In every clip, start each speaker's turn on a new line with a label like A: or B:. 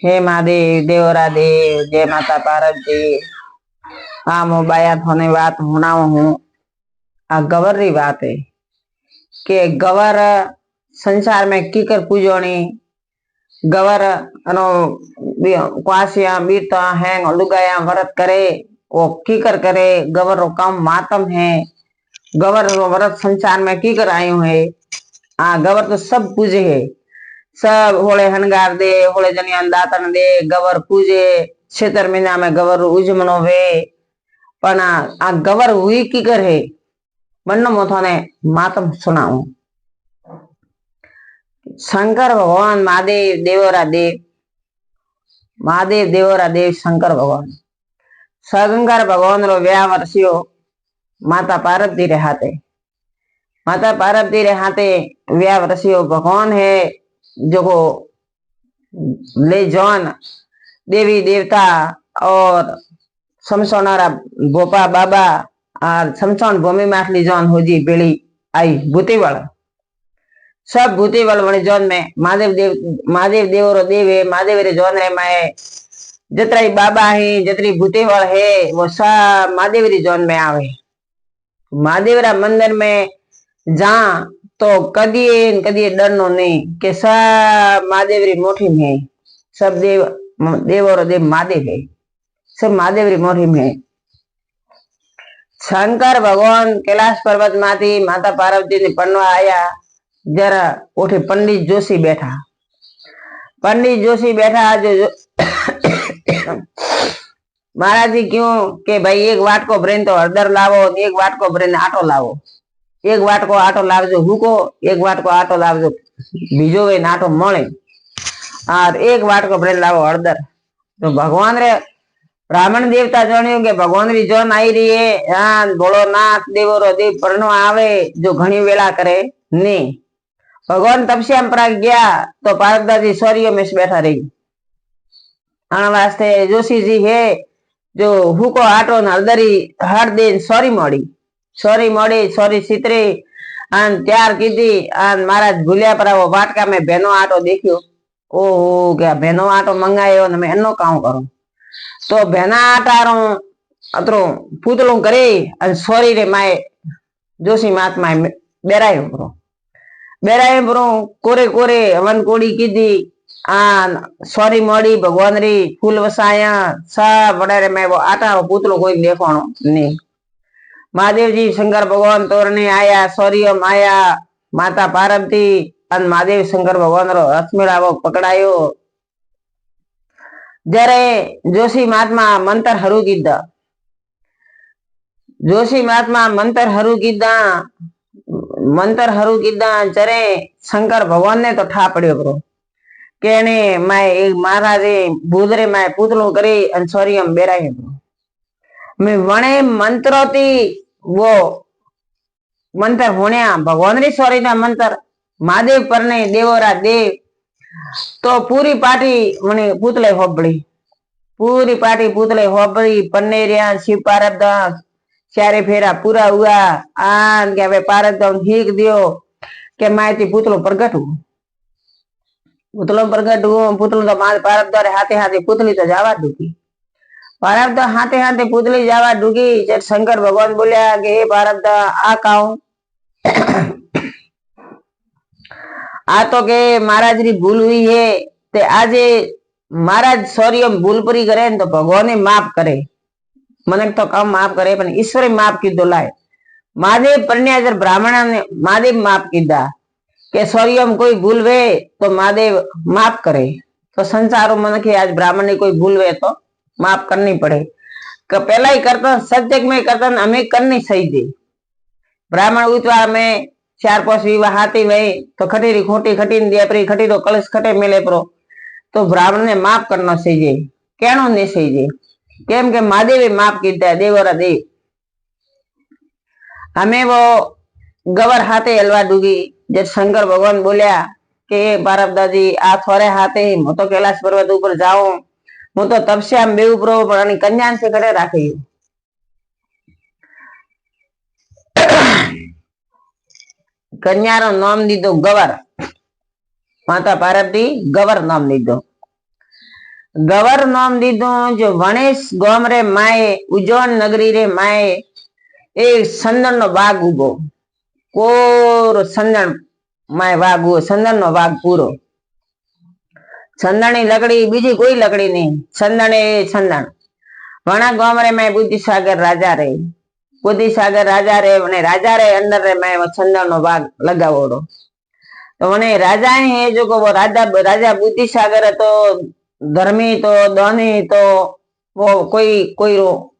A: हे महादेव देवरा देव जय माता पार्वती। हाँ मो बाया थोने बात होना हूँ। आ गवर री बात है कि गवर संसार में कीकर पूजोनी गवर अनो क्वासिया बीता है लुगाया व्रत करे वो कीकर करे गवर रो काम मातम है। गवर रो व्रत संसार में कीकर आयो है। आ गवर तो सब पूजे है। सब होले हनगार दे होले जनियान दातन दे गवर पूजे क्षेत्र महीना में गवर उजमनो वे पण आ गवर हुई की कर है बन्नो मोथोने मातम सुनाऊं। शंकर भगवान महादेव देवरा देव शंकर भगवान शंकर भगवान रो व्याह वर्षियो माता पार्वती रे हाथे व्याह वर्षियो भगवान है जो ले जौन देवी देवता और समसोनारा भोपा बाबा और समसोन भूमि माथली जौन होजी बेली आई भूतीवल सब भूतीवल वणे जौन में महादेव देवरो देव है। महादेव रे जौन रे माए जतराई बाबा है जतरी भूतीवल है वो सब महादेव री जौन में आवे। महादेव रा मंदिर में जा तो कदी डर नो नहीं के सब महादेव री मोठी में सब देवरो देव महादेव है। सब महादेव री मोठी में शंकर भगवान कैलाश पर्वत माथी माता पार्वती ने पन्नवा आया जरा उठे पंडित जोशी बैठा जो महाराज जी क्यों के भाई एक वाट को ब्रेन तो हरदर लावो एक वाट को ब्रेन आटो लावो एक वाट को आटो लावजो हुको एक वाट को आटो लावजो बीजो वे नाटो मळे और एक वाट को ब्रेन लावो हरदर। तो भगवान रे ब्राह्मण देवता जानियो के भगवान री जोन आई रही है। हाँ बोलो नाथ देवरो देव परनो आवे जो घणी वेला करे नहीं। भगवान तपस्या पर गया तो पारदा जी सौरियो में बैठा रही आने वास्ते जोशी जी है जो हुको आटो हरदरी हर दिन सॉरी मोड़ी सॉरी सितरी अन त्यार कीधी अन महाराज भूलिया पर वो वाटका में बेनो आटो देखियो ओहो क्या बेनो आटो मंगायो ने मैं एनो काम करूं तो बेना आटारो अतरो पूतलो करे अन सॉरी रे माए जोशी महात्मा बेरायो बरो कोरे कोरे हवन कोड़ी कीधी आ सॉरी मोड़ी भगवान री फूल वसाया सब बड़े में वो आटा पूतलो कोई देखो नहीं। महादेव जी शंकर भगवान तोरने आया सौरियम आया माता पार्वती अन महादेव शंकर भगवान रो हाथ मिलावो पकड़ायो जरे जोशी महात्मा मंत्र हरू कीधा जरे शंकर भगवान ने तो ठा पड़ियो बरो केने मैं एक महाराजे भूदरे मैं पूतलो करे अन सौरियम बेरायो बरो मैं वणे मंत्रो थी वो मंत्र होने भगवान री सॉरी ना मंत्र महादेव परने देवरा देव तो पूरी पार्टी मने पुतले होबड़ी पन्नेरिया शिव पारदा चारे फेरा पूरा हुआ आन के वे पारदा ठीक दियो के मायती पुतलो प्रगट हुआ पुतलो तो मार पारदा रे हाथे पुतली तो जावा दूकी पारब्ध हाथे पुतली जावा डूगी जब शंकर भगवान बोलिया कि हे पारब्ध आ काऊ आ तो के महाराज री भूल हुई है ते आजे महाराज सॉरी भूल पूरी करे तो भगवान ने माफ करे मन तो कम माफ करे पर ईश्वर माफ की दोलाए महादेव परन्याजर ब्राह्मण ने महादेव माफ कीधा के सॉरी कोई भूल वे तो महादेव माफ करे तो संसारो मन के आज ब्राह्मण ने कोई भूल वे तो माफ करनी पड़े पहला ही करता सब्जेक्ट में करता हमें करनी सही दे ब्राह्मण उतवा में 4-5 विवाह हाथी वही तो खटीरी खोटी खटी दिया परी खटी तो कलश खटे मिले परो तो ब्राह्मण ने माफ करना सही कहनो नहीं सही केम के महादेव माफ कीता देवरा देव हमें वो गवर हाथे हलवा डूगी जब शंकर भगवान बोलिया के पारब्दा जी आ थोड़े हाथे मैं तो कैलाश पर्वत ऊपर जाऊं हूँ तो तपस्या में बेऊ प्रो पण कन्या से करे राखी कन्या रो नाम दीदो गवर माता पार्वती गवर नाम दीदो गवर नाम दीदू जो वणेश गोम रे माए उज्जैन नगरी रे माए एक संदन नो बाग उगो कोर संदन माए बाग उगो संदन नो बाग पूरो संदनी लकड़ी बीजी कोई लकड़ी नहीं संदने संदन वणा गोम रे माए बुद्धिसागर राजा रे बुद्धिसागर राजा रे वने राजा रे अंदर रे माए संदन नो बाग लगावोड़ो तो वने राजा है जो को वो राजा राजा बुद्धिसागर तो धर्मी तो दानी तो वो कोई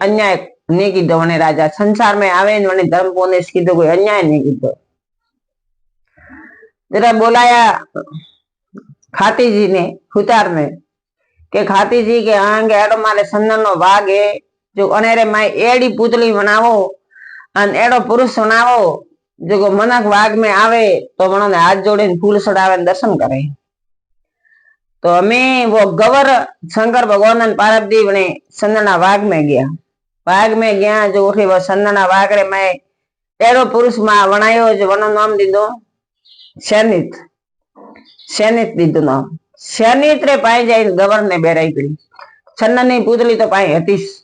A: अन्याय नहीं कीधो वने राजा संसार में आवे ने धर्म कोने कीधो कोई अन्याय नहीं कीधो जरा बोलाया खाती जी ने खुतार ने के खाती जी के आंगे एडो मारे संदन नो भाग है जो अनेरे माए एडी पुतली बनावो अन एडो पुरुष बनावो जो मनक वाग में आवे तो मनो ने हाथ जोड़े फूल चढ़ावे दर्शन करे तो हमें वो गवर शंकर भगवान पार्वती बने संदना वाग में गया जो उठे वो संदना वाग रे मैं एडो पुरुष मां बनायो जो वनो नाम दीदो शनित शनित दीदो नाम शनित रे पाई जाए गवर ने बेराई पड़ी छन्ननी पुतली तो पाई हतीस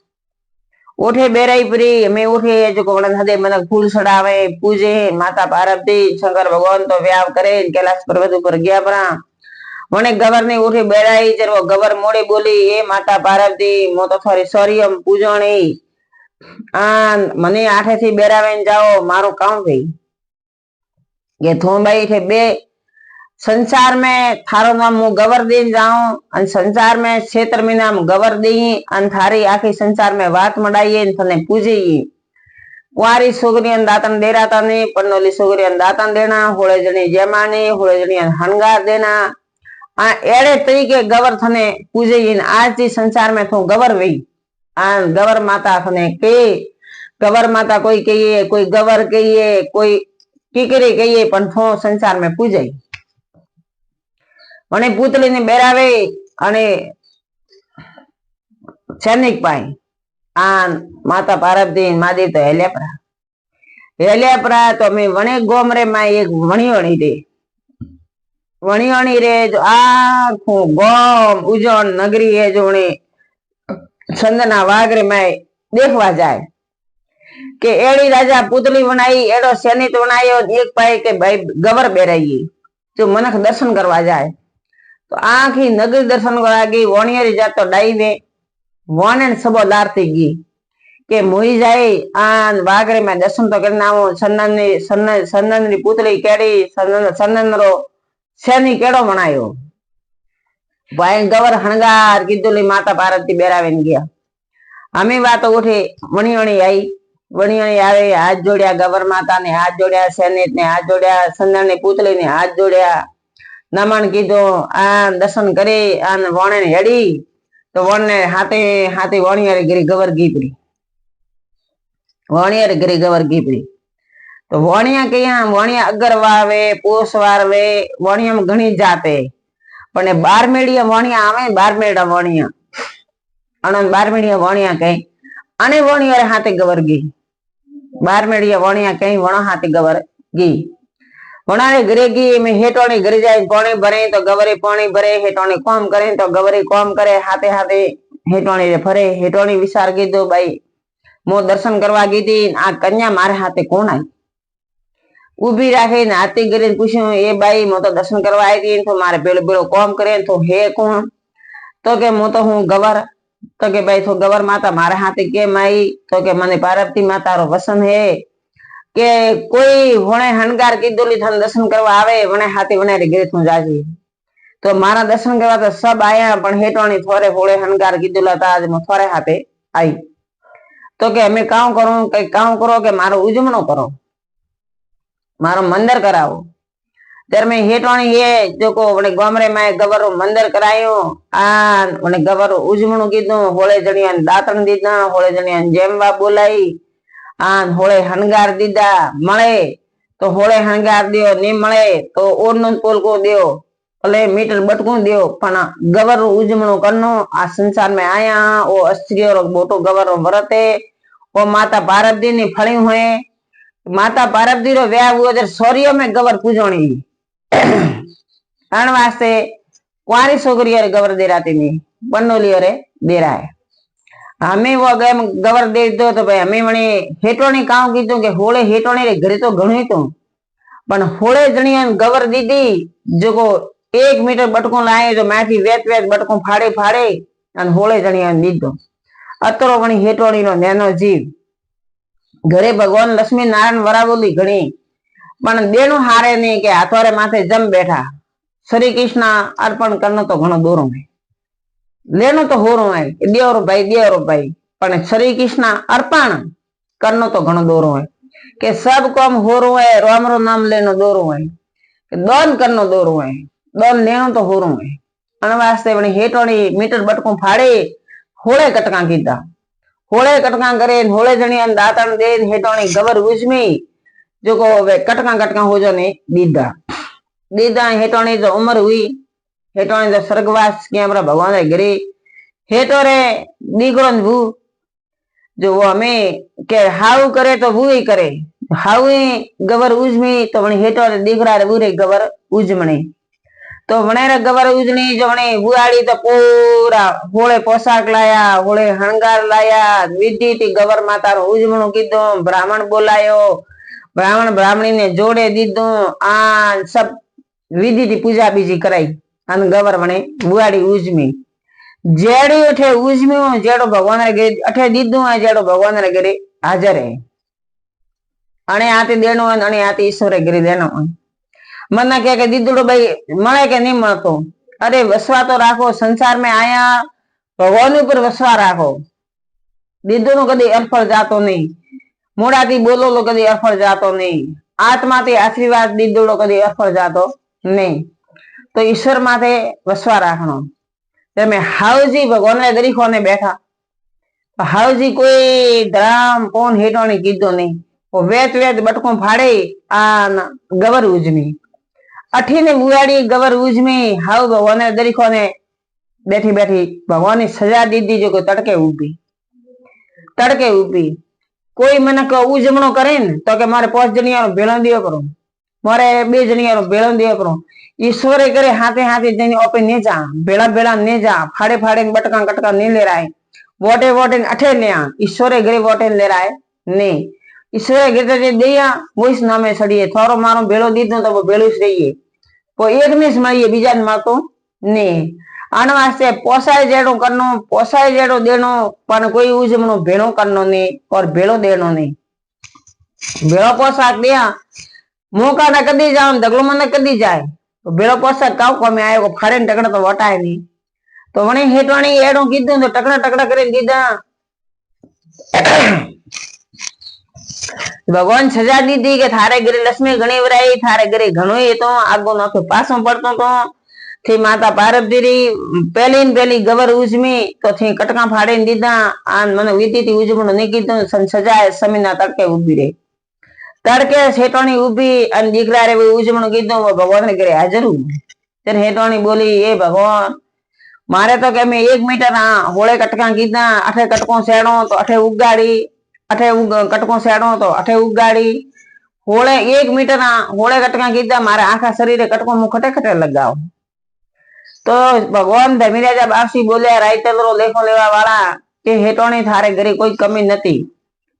A: उठे बेराई परी हमें उठे जो कोण हदे मन फूल चढ़ावे पूजे माता पार्वती शंकर भगवान तो व्याव करे कैलाश पर्वत ऊपर गया परा मने गवर ने उठे बेराई जर वो गवर मोड़े बोली ए माता पार्वती मो तो थारी सौर्यम पूजणी आ मने आठे थी बेरावे जाओ मारो काम थई ये थो भाई थे बे संसार में थारो नाम मु गवर दे जाऊं अन संसार में क्षेत्र में नाम गवर दी अन थारी आखी संसार में बात मडाइए थने पूजे कुआरी सोगरियन दातन देरा तने पन्नोली सोगरियन दातन देना होळे जणी जेमानी होळे जणी हंगार देना आ एड़े तरीके गवर थने पूजे आज जी संसार में थो गवर वई आ गवर माता थने के गवर माता कोई कहिए कोई गवर कहिए कोई कीकरी कहिए पण थो संसार में पूजे मने पुतली ने बेरावे अने सैनिक पाई आ माता पार्वती मादी तो हेल्यापरा तो मैं वणे गोम रे माई एक वणियोणी रे जो आखो गोम उज्जैन नगरी है जो संदना वाग रे माई देखवा जाए के एड़ी राजा पुतली बनाई एड़ो सैनिक बनायो एक पाई के भाई गवर बेराई जो मनक दर्शन करवा जाए तो आखी नगरी दर्शन करा गई वणियरी जात तो डाई वे वणन सबो लारती गई के मोई जाए आन वागरे में दर्शन तो करना वो संदन री पुतली केड़ी संदन रो सैनी केड़ो बनायो भाई गवर हणगार कीधुली माता पार्वती बेरावेन गया हमें बात उठे वणियोणी आई वणियोणी आवे हाथ जोड़िया गवर माता ने हाथ जोड़िया सैनिक ने हाथ जोड़िया संदन री पुतली ने हाथ जोड़िया नमन कीधो आ दर्शन करे आन वणे हेड़ी तो वणे हाथे हाथे वणियारे गिरी गवर गीपड़ी वणियारे गिरी गवर गीपड़ी तो वणिया कहिया वणिया अगर वावे पोस वावे वणिया में घणी जाते पण 12 मेड़िया वणिया आवे 12 मेड़ा वणिया अन 12 मेड़िया वणिया कही अने वणियारे हाथे गवर गी 12 मेड़िया वणिया कही वणो हाथे गवर गी वणारे घरे गी में हेटोणी घरे जाए पानी भरे तो गवरे पानी भरे हेटोणी काम करे तो गवरे काम करे हाथे हाथे हेटोणी रे फरे हेटोणी विचार कीधो भाई मो दर्शन करवा गई थी आ कन्या मारे हाथे कौन आई उभी राखे ने हाथी घरे पूछ्यो ए भाई मो तो दर्शन करवा आई थी तो मारे बेलो बेलो काम करे तो हे कौन तो के मो तो हूँ गवर तो के भाई तो गवर माता मारे हाथे केम आई तो के मने पार्वती माता रो वसन है के कोई वणे हणगार कीधुली थन दर्शन करवा आवे वणे हाथी वणे रे गिरे तू जाजी तो मारा दर्शन करवा तो सब आया पण हेटोणी थोरे होळे हणगार कीधुला ता आज मो थोरे हाथे आई तो के हमें काम करूं कई काम करो के मारो उजमणो करो मारो मंदिर कराओ तर में हेटोणी ये जो को वणे गोमरे में गवर मंदिर करायो आ वणे गवर उजमणो कीधो होळे जणिया दातण दीधा होळे जणिया जेमवा बोलाई आन होळे हणगार दीदा मळे तो होळे हणगार दियो नी मळे तो ओरनो पोलको दियो भले मीटर बटकू दियो पण गवर उजमणो करनो आ संसार में आया ओ अस्त्रियो रो मोटो गवर रो व्रत है ओ माता पार्वती ने फळी होए माता पार्वती रो व्याह हुए सौर्य में गवर पूजणी अण वास्ते कुंवारी छोकरी अरे गवर दे राती नहीं बनोली अरे दे रहा है हमें वो गए गवर दे दो तो भाई हमें वणी हेटोणी काम कीधुं के होळे हेटोणी रे घरे तो घणुं तो पण होळे जणिया गवर दीदी जो को 1 मीटर बटको लाए जो माथी वेत वेत बटको फाड़े फाड़े अन होळे जणिया दीधो अतरो वणी हेटोणी नो नेनो जीव घरे भगवान लक्ष्मी नारायण वरावोली घणी पण देणु हारे नहीं के हाथोरे माथे जम बैठा श्री कृष्ण अर्पण करनो तो घणो दूरो है लेनो तो होरो है देवरो भाई पण श्री कृष्ण अर्पण करनो तो घणो दूरो है के सब काम होरो है राम रो नाम लेनो दूरो है के दान करनो दूरो है दान लेनो तो होरो है अन वास्ते वणी हेटोणी मीटर बटको फाड़े होळे कटका कीधा होळे कटका करे होळे जणिया दातण दे हेटोणी गवर उजमी जो को कटका कटका हो जाने दीदा दीदा हेटोणी जो उम्र हुई हेटोणी जो स्वर्गवास के हमरा भगवान रे घरे हेटो रे दीकरो भू जो वो हमें के हाउ करे तो वो ही करे हाउ गवर उजमी तो वणी हेटो रे दीकरा रे बुरे गवर उजमणी तो वणे रे गवर उजणी जो वणे बुआड़ी तो पूरा होळे पोशाक लाया होळे हंगार लाया विधि थी गवर माता रो उजमणो कीधो ब्राह्मण बोलायो ब्राह्मण ब्राह्मणी ने जोड़े दीधो आ सब विधि थी पूजा बीजी कराई अन गवर वणे बुआड़ी उजमी जेड़ी उठे उजमी जेड़ो भगवान रे घरे अठे दीधो है जेड़ो भगवान रे घरे हाजर है अणे आते देनो अणे आते ईश्वर रे घरे देनो मना के दीदुड़ो भाई मळे के नहीं मळतो अरे वसवा तो राखो संसार में आया भगवान ऊपर वसवा राखो दीदुड़ो कदी अरफळ जातो नहीं मोड़ाती बोलो लो कदी अरफळ जातो नहीं आत्मा ते आशीर्वाद दीदुड़ो कदी अरफळ जातो नहीं तो ईश्वर माथे वसवा राखनो તમે હાઉજી ભગવાન ને દરીખો ને બેઠા હાઉજી કોઈ ધરામ કોણ હેટોણી કીધો નહીં વેત વેત બટકો ફાડે આ ગવર ઉજમી અઠી ને બુઆડી ગવર ઉજમી હાઉ ભગવાન ને દરીખો ને બેઠી બેઠી ભગવાન ની સજા દીધી જો કોઈ તડકે ઉભી કોઈ મને ઉજમણો करे ને તો કે મારે 5 જણિયા નો ભેળો દિયો કરો मारे 2 जणिया नो भेळो दियो करो ईश्वरे करे हाथे हाथे जने ओपे ने जा भेड़ा भेड़ा ने जा फाड़े फाड़े बटका कटका ने ले रहा है वोटे वोटे अठे ले आ ईश्वरे घरे वोटे ले रहा है ने ईश्वरे घरे जे दिया वोइस नामे सड़िए थोरो मारो भेळो दीधो तो वो भेळो ज रहीए तो एक ने मळिए बीजा ने मातो ने आन वास्ते पोसाय जेड़ो देनो पण कोई उजमणो भेळो करनो ने और भेळो देनो ने भेळो पोसाक दिया मौका ना कदी जाओ दगलो मन कदी जाए तो बेड़ो पोसाक काउ को में आयो फाड़े टकड़ा तो वटाए नहीं तो वणी हेटवाणी एडो कीधुं तो टकड़ा टकड़ा करे दीदा भगवान सजा दीदी के थारे घरे लक्ष्मी घणी वराई थारे घरे घणो ही तो आगो नथो पासो पड़तो तो थी माता पार्वती पहली गवर उजमी तो थी कटका फाड़े दीदा आन मन विधि थी उजमणो नहीं कीधुं सजाए समीना तड़के उभी रही तड़के हेटोणी उभी अन दीकरा रे उजमणो कीधो भगवान ने घरे हाजर हूं तेरे हेटोणी बोली ए भगवान मारे तो के मैं 1 मीटर होळे कटका कीधा अठे कटको सेड़ो तो अठे उगाड़ी अठे कटको सेड़ो तो अठे उगाड़ी होळे 1 मीटर होळे कटका कीधा मारे आखा शरीरे कटको मु खटे खटे लगाओ तो भगवान धमीराजा बापसी बोल्या रायतलरो लेखो लेवा वाला के हेटोणी थारे घरे कोई कमी नथी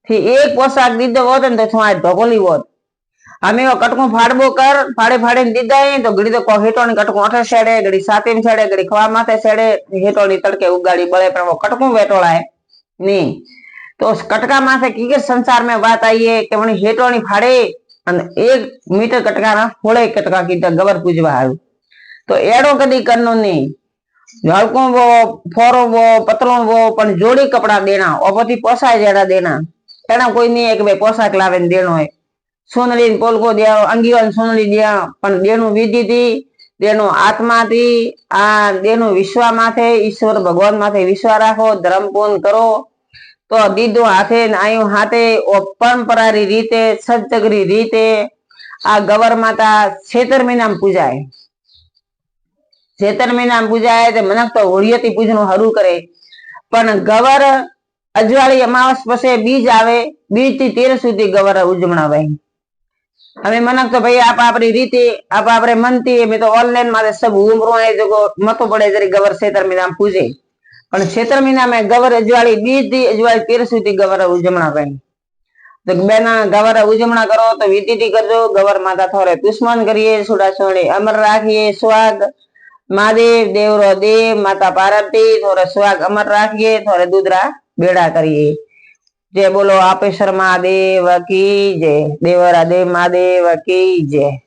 A: थी एक पोशाक दीधो होत ने तो छुआ ढोकोली होत हमें वो कटको फाड़बो कर फाड़े फाड़े दीधा है तो घड़ी तो हेटोणी कटको अठे सेड़े घड़ी साते में सेड़े घड़ी खवा माथे सेड़े हेटोणी तड़के उगाड़ी बळे पर वो कटको वेटोला है नहीं तो उस कटका माथे की संसार में बात आई है कि वणी हेटोणी फाड़े अने 1 मीटर कटका ना होळे कटका की गवर पूजवा आयो तो एड़ो कदी करनो नहीं हल्को वो फोरो वो पतलो वो पण जोड़ी कपड़ा देना और पति पोसाय जेड़ा देना एना कोई नहीं है कि भाई पोशाक लावे देनो है सोनली पोलको दिया अंगीवान सोनली दिया पण देनो विधि थी देनो आत्मा थी आ देनो विश्वा माथे ईश्वर भगवान माथे विश्वास राखो धर्म पूर्ण करो तो दीदो हाथे आयो हाथे ओ परंपरारी रीते सजगरी रीते आ गवर माता क्षेत्र महीना पूजाए क्षेत्र महीना पूजाए तो मनक तो होळियती पूजनो हरू करे पण गवर अजवाળી અમાવસ પછી બીજ આવે બીજ થી 13 સુધી ગવર ઉજવણાવાય हमें मनक तो भाई आप अपनी रीति आप अपने मनती मैं तो ऑनलाइन मारे सब उमरो है जो मतो पड़े जरी गवर क्षेत्र में नाम पूजे पण क्षेत्र महीना में गवर अजवाड़ी बीज दी अजवाड़ी 13 सुधी गवर उजमणा भाई तो बेना गवर उजमणा करो तो विधि करजो गवर माता थोड़े पुष्पमान करिए सुड़ा सोने अमर राखिए स्वाग महादेव देवरो देव माता पार्वती थोड़े स्वाग अमर राखिए थोड़े दूधरा बेड़ा करिए जय बोलो आपेश्वर महादेव की जय देवरा देव महादेव की जय।